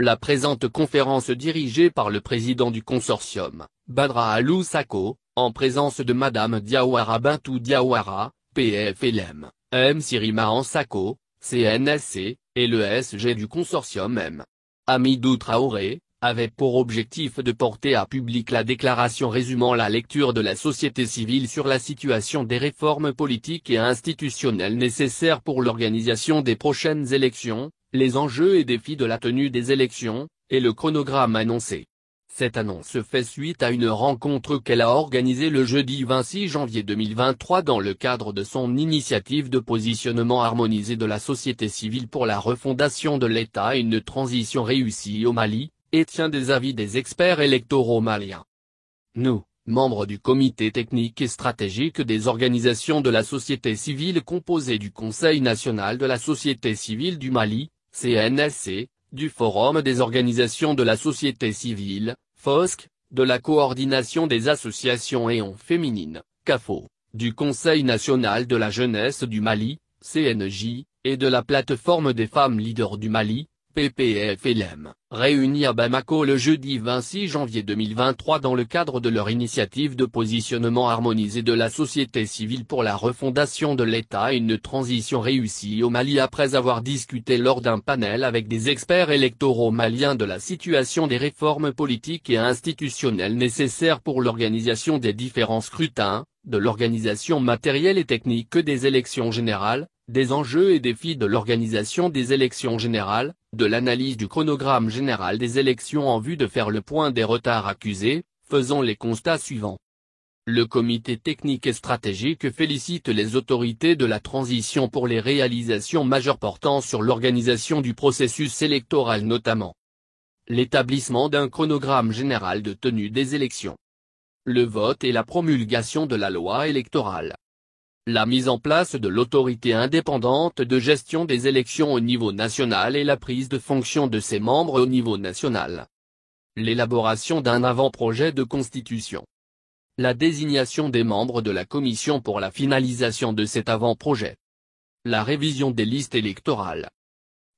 La présente conférence dirigée par le président du consortium, Badra Alou Sako, en présence de Madame Diawara Bintou Diawara, PFLM, M. Sirima Sako, CNSC, et le SG du consortium M. Hamidou Traoré, avait pour objectif de porter à public la déclaration résumant la lecture de la société civile sur la situation des réformes politiques et institutionnelles nécessaires pour l'organisation des prochaines élections, les enjeux et défis de la tenue des élections, et le chronogramme annoncé. Cette annonce fait suite à une rencontre qu'elle a organisée le jeudi 26 janvier 2023 dans le cadre de son initiative de positionnement harmonisé de la société civile pour la refondation de l'État et une transition réussie au Mali, et tient des avis des experts électoraux maliens. Nous, membres du comité technique et stratégique des organisations de la société civile composé du Conseil national de la société civile du Mali, CNSC, du Forum des organisations de la société civile, FOSC, de la Coordination des associations éons féminines, CAFO, du Conseil national de la jeunesse du Mali, CNJ, et de la plateforme des femmes leaders du Mali, PPFLM, réunis à Bamako le jeudi 26 janvier 2023 dans le cadre de leur initiative de positionnement harmonisé de la société civile pour la refondation de l'État et une transition réussie au Mali après avoir discuté lors d'un panel avec des experts électoraux maliens de la situation des réformes politiques et institutionnelles nécessaires pour l'organisation des différents scrutins, de l'organisation matérielle et technique des élections générales, des enjeux et défis de l'organisation des élections générales, de l'analyse du chronogramme général des élections en vue de faire le point des retards accusés, faisons les constats suivants. Le comité technique et stratégique félicite les autorités de la transition pour les réalisations majeures portant sur l'organisation du processus électoral notamment l'établissement d'un chronogramme général de tenue des élections, le vote et la promulgation de la loi électorale, la mise en place de l'autorité indépendante de gestion des élections au niveau national et la prise de fonction de ses membres au niveau national, l'élaboration d'un avant-projet de constitution, la désignation des membres de la commission pour la finalisation de cet avant-projet, la révision des listes électorales,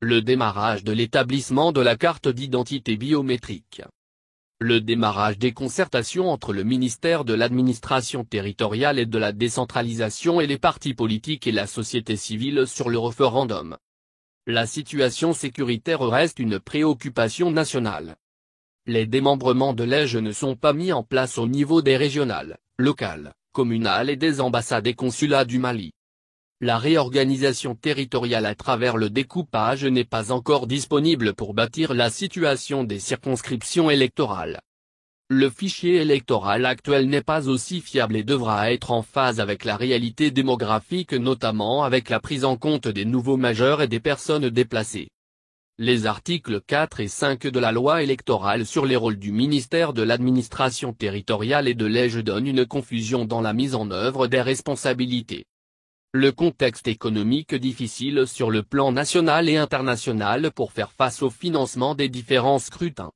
le démarrage de l'établissement de la carte d'identité biométrique, le démarrage des concertations entre le ministère de l'administration territoriale et de la décentralisation et les partis politiques et la société civile sur le référendum. La situation sécuritaire reste une préoccupation nationale. Les démembrements de l'EJ ne sont pas mis en place au niveau des régionales, locales, communales et des ambassades et consulats du Mali. La réorganisation territoriale à travers le découpage n'est pas encore disponible pour bâtir la situation des circonscriptions électorales. Le fichier électoral actuel n'est pas aussi fiable et devra être en phase avec la réalité démographique notamment avec la prise en compte des nouveaux majeurs et des personnes déplacées. Les articles 4 et 5 de la loi électorale sur les rôles du ministère de l'administration territoriale et de l'EJ donnent une confusion dans la mise en œuvre des responsabilités. Le contexte économique difficile sur le plan national et international pour faire face au financement des différents scrutins.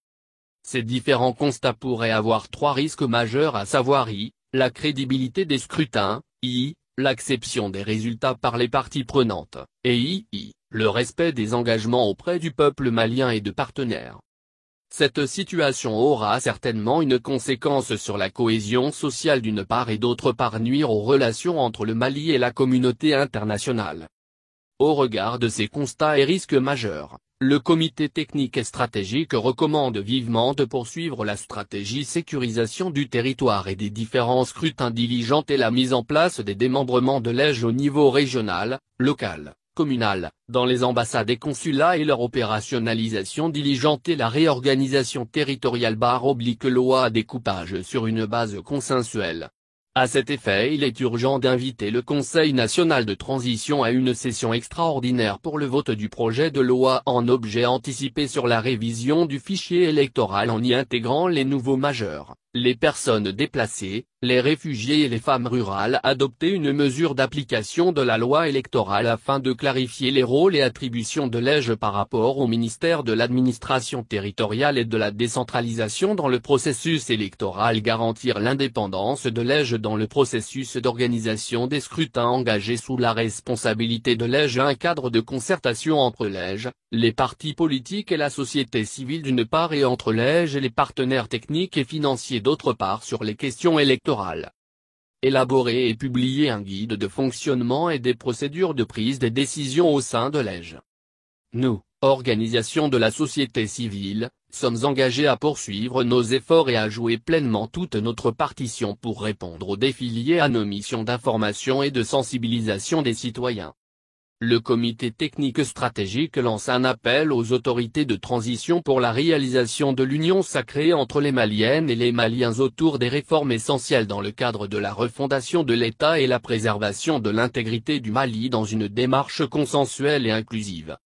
Ces différents constats pourraient avoir trois risques majeurs à savoir I, la crédibilité des scrutins, I, l'acception des résultats par les parties prenantes, et I, le respect des engagements auprès du peuple malien et de partenaires. Cette situation aura certainement une conséquence sur la cohésion sociale d'une part et d'autre part nuire aux relations entre le Mali et la communauté internationale. Au regard de ces constats et risques majeurs, le comité technique et stratégique recommande vivement de poursuivre la stratégie sécurisation du territoire et des différents scrutins diligenter la mise en place des démembrements de l'EJ au niveau régional, local, communal, dans les ambassades et consulats et leur opérationnalisation diligenter la réorganisation territoriale /loi à découpage sur une base consensuelle. À cet effet il est urgent d'inviter le Conseil national de transition à une session extraordinaire pour le vote du projet de loi en objet anticipé sur la révision du fichier électoral en y intégrant les nouveaux majeurs, les personnes déplacées, Les réfugiés et les femmes rurales adoptaient une mesure d'application de la loi électorale afin de clarifier les rôles et attributions de l'EJ par rapport au ministère de l'administration territoriale et de la décentralisation dans le processus électoral, garantir l'indépendance de l'EJ dans le processus d'organisation des scrutins engagés sous la responsabilité de l'EJ, un cadre de concertation entre l'EJ, les partis politiques et la société civile d'une part et entre l'EJ et les partenaires techniques et financiers d'autre part sur les questions électorales. Élaborer et publier un guide de fonctionnement et des procédures de prise des décisions au sein de l'EJ. Nous, organisation de la société civile, sommes engagés à poursuivre nos efforts et à jouer pleinement toute notre partition pour répondre aux défis liés à nos missions d'information et de sensibilisation des citoyens. Le comité technique stratégique lance un appel aux autorités de transition pour la réalisation de l'union sacrée entre les Maliennes et les Maliens autour des réformes essentielles dans le cadre de la refondation de l'État et la préservation de l'intégrité du Mali dans une démarche consensuelle et inclusive.